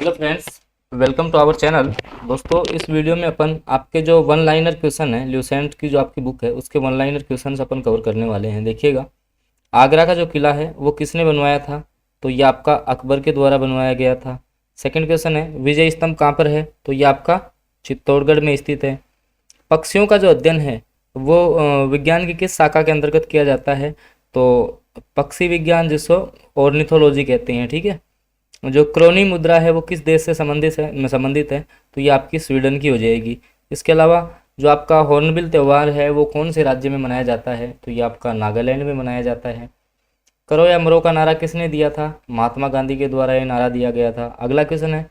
Hello friends, welcome to our channel. दोस्तों, इस video में अपन आपके जो वन लाइनर क्वेश्चन है, ल्यूसेंट की जो आपकी बुक है उसके वन लाइनर क्वेश्चन अपन कवर करने वाले हैं। देखिएगा, आगरा का जो किला है वो किसने बनवाया था? तो ये आपका अकबर के द्वारा बनवाया गया था। सेकंड क्वेश्चन है, विजय स्तंभ कहाँ पर है? तो ये आपका चित्तौड़गढ़ में स्थित है। पक्षियों का जो अध्ययन है वो विज्ञान की किस शाखा के अंतर्गत किया जाता है? तो पक्षी विज्ञान, जिसको ऑर्निथोलॉजी कहते हैं। ठीक है। जो क्रोनी मुद्रा है वो किस देश से संबंधित है? तो ये आपकी स्वीडन की हो जाएगी। इसके अलावा जो आपका हॉर्नबिल त्यौहार है वो कौन से राज्य में मनाया जाता है? तो ये आपका नागालैंड में मनाया जाता है। करो या मरो का नारा किसने दिया था? महात्मा गांधी के द्वारा ये नारा दिया गया था। अगला क्वेश्चन है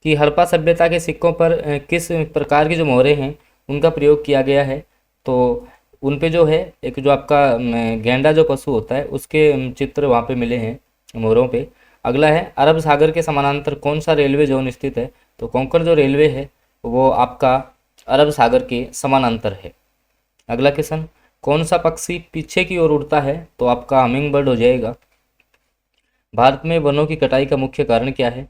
कि हड़प्पा सभ्यता के सिक्कों पर किस प्रकार की जो मोहरें हैं उनका प्रयोग किया गया है? तो उन पे जो है एक जो आपका गैंडा जो पशु होता है उसके चित्र वहाँ पे मिले हैं मोहरों पे। अगला है, अरब सागर के समानांतर कौन सा रेलवे जोन स्थित है? तो कोंकण जो रेलवे है वो आपका अरब सागर के समानांतर है। अगला क्वेश्चन, कौन सा पक्षी पीछे की ओर उड़ता है? तो आपका हमिंग बर्ड हो जाएगा। भारत में वनों की कटाई का मुख्य कारण क्या है?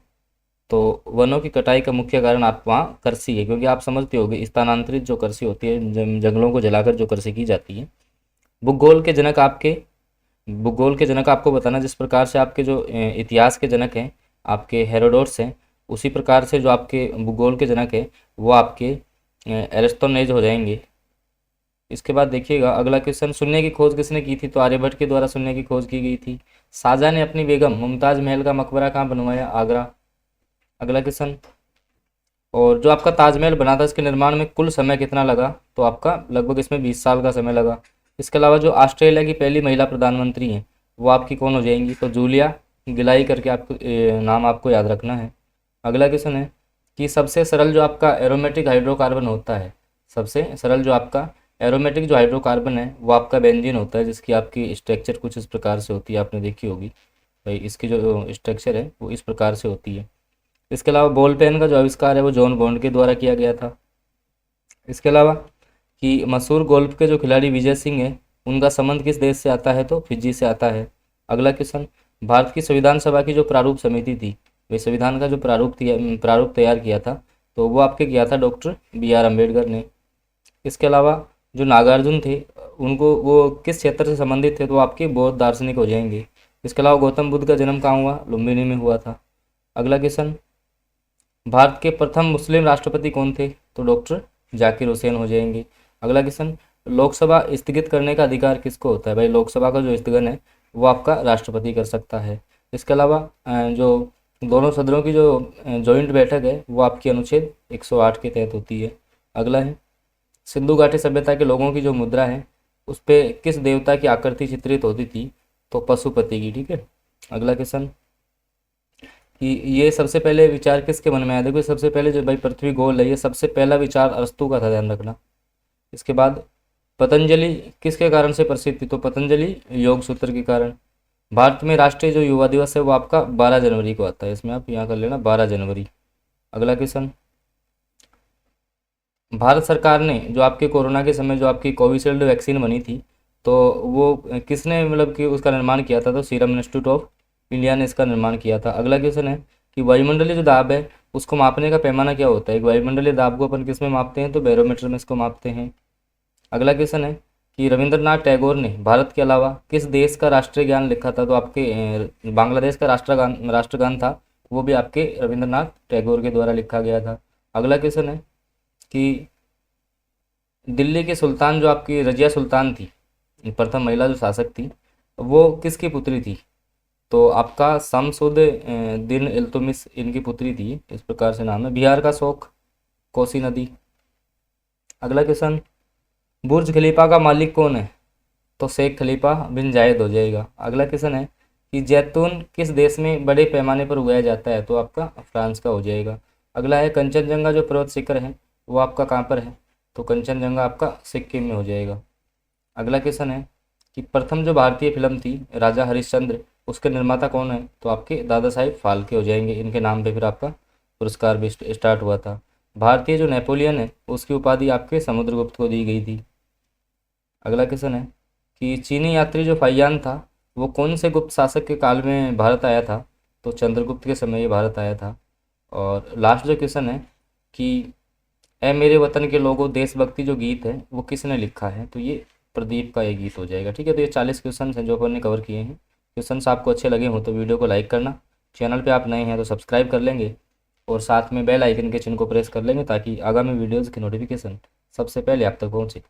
तो वनों की कटाई का मुख्य कारण आप वहाँ कृषि है, क्योंकि आप समझते होंगे स्थानांतरित जो कृषि होती है, जंगलों को जलाकर जो कृषि की जाती है। भूगोल के जनक आपके भूगोल के जनक आपको बताना, जिस प्रकार से आपके जो इतिहास के जनक हैं आपके हेरोडोट्स हैं, उसी प्रकार से जो आपके भूगोल के जनक हैं वो आपके एरिस्टोनेज हो जाएंगे। इसके बाद देखिएगा अगला क्वेश्चन, शून्य की खोज किसने की थी? तो आर्यभट्ट के द्वारा शून्य की खोज की गई थी। शाहजहां ने अपनी बेगम मुमताज महल का मकबरा कहाँ बनवाया? आगरा। अगला क्वेश्चन, और जो आपका ताजमहल बना था इसके निर्माण में कुल समय कितना लगा? तो आपका लगभग इसमें 20 साल का समय लगा। इसके अलावा जो ऑस्ट्रेलिया की पहली महिला प्रधानमंत्री हैं वो आपकी कौन हो जाएंगी? तो जूलिया गिलाई करके आपको नाम आपको याद रखना है। अगला क्वेश्चन है कि सबसे सरल जो आपका एरोमेटिक हाइड्रोकार्बन होता है, सबसे सरल जो आपका एरोमेटिक जो हाइड्रोकार्बन है वो आपका बेंजीन होता है, जिसकी आपकी स्ट्रक्चर कुछ इस प्रकार से होती है, आपने देखी होगी भाई। इसकी जो स्ट्रक्चर है वो इस प्रकार से होती है। इसके अलावा बॉल पेन का जो आविष्कार है वो जॉन बॉन्ड के द्वारा किया गया था। इसके अलावा कि मशहूर गोल्फ के जो खिलाड़ी विजय सिंह हैं उनका संबंध किस देश से आता है? तो फिजी से आता है। अगला क्वेश्चन, भारत की संविधान सभा की जो प्रारूप समिति थी, वे संविधान का जो प्रारूप तैयार किया था तो वो आपके किया था डॉक्टर बी आर अम्बेडकर ने। इसके अलावा जो नागार्जुन थे उनको वो किस क्षेत्र से संबंधित थे? तो आपके बौद्ध दार्शनिक हो जाएंगे। इसके अलावा गौतम बुद्ध का जन्म कहाँ हुआ? लुम्बिनी में हुआ था। अगला क्वेश्चन, भारत के प्रथम मुस्लिम राष्ट्रपति कौन थे? तो डॉक्टर जाकिर हुसैन हो जाएंगे। अगला क्वेश्चन, लोकसभा स्थगित करने का अधिकार किसको होता है? भाई लोकसभा का जो स्थगन है वो आपका राष्ट्रपति कर सकता है। इसके अलावा जो दोनों सदनों की जो जॉइंट बैठक है वो आपकी अनुच्छेद 108 के तहत होती है। अगला है, सिंधु घाटी सभ्यता के लोगों की जो मुद्रा है उस पर किस देवता की आकृति चित्रित होती थी? तो पशुपति की। ठीक है। अगला क्वेश्चन, कि ये सबसे पहले विचार किसके मन में आया? देखो, सबसे पहले जो भाई पृथ्वी गोल है ये सबसे पहला विचार अरस्तू का था, ध्यान रखना। इसके बाद पतंजलि किसके कारण से प्रसिद्ध थी? तो पतंजलि योग सूत्र के कारण। भारत में राष्ट्रीय जो युवा दिवस है वो आपका 12 जनवरी को आता है, इसमें आप यहाँ कर लेना 12 जनवरी। अगला क्वेश्चन, भारत सरकार ने जो आपके कोरोना के समय जो आपकी कोविशील्ड वैक्सीन बनी थी तो वो किसने मतलब कि उसका निर्माण किया था? तो सीरम इंस्टीट्यूट ऑफ इंडिया ने इसका निर्माण किया था। अगला क्वेश्चन है कि वायुमंडलीय जो दाब है उसको मापने का पैमाना क्या होता है? एक वायुमंडलीय दाब को अपन किस में मापते हैं? तो बैरोमीटर में इसको मापते हैं। अगला क्वेश्चन है कि रविंद्रनाथ टैगोर ने भारत के अलावा किस देश का राष्ट्रीय गान लिखा था? तो आपके बांग्लादेश का राष्ट्रगान था, वो भी आपके रविंद्रनाथ टैगोर के द्वारा लिखा गया था। अगला क्वेश्चन है कि दिल्ली के सुल्तान जो आपकी रजिया सुल्तान थी, प्रथम महिला जो शासक थी, वो किसकी पुत्री थी? तो आपका शमसुद दिन इल्तुतमिश इनकी पुत्री थी, इस प्रकार से नाम है। बिहार का शोक कोसी नदी। अगला क्वेश्चन, बुर्ज खलीफा का मालिक कौन है? तो शेख खलीफा बिन जायद हो जाएगा। अगला क्वेश्चन है कि जैतून किस देश में बड़े पैमाने पर उगाया जाता है? तो आपका फ्रांस का हो जाएगा। अगला है, कंचनजंगा जो पर्वत शिखर है वो आपका कहाँ पर है? तो कंचनजंगा आपका सिक्किम में हो जाएगा। अगला क्वेश्चन है कि प्रथम जो भारतीय फिल्म थी राजा हरिश्चंद्र, उसके निर्माता कौन है? तो आपके दादा साहिब फाल्के हो जाएंगे, इनके नाम पे फिर आपका पुरस्कार भी स्टार्ट हुआ था। भारतीय जो नेपोलियन है उसकी उपाधि आपके समुद्रगुप्त को दी गई थी। अगला क्वेश्चन है कि चीनी यात्री जो फाइयान था वो कौन से गुप्त शासक के काल में भारत आया था? तो चंद्रगुप्त के समय ये भारत आया था। और लास्ट जो क्वेश्चन है कि ए मेरे वतन के लोगों देशभक्ति जो गीत है वो किसने लिखा है, तो ये प्रदीप का ये गीत हो जाएगा। ठीक है, तो ये 40 क्वेश्चन हैं जो अपन ने कवर किए हैं। क्वेश्चन आपको अच्छे लगे हों तो वीडियो को लाइक करना, चैनल पे आप नए हैं तो सब्सक्राइब कर लेंगे और साथ में बेल आइकन के चिन्ह को प्रेस कर लेंगे ताकि आगामी वीडियोज़ की नोटिफिकेशन सबसे पहले आप तक पहुँचे।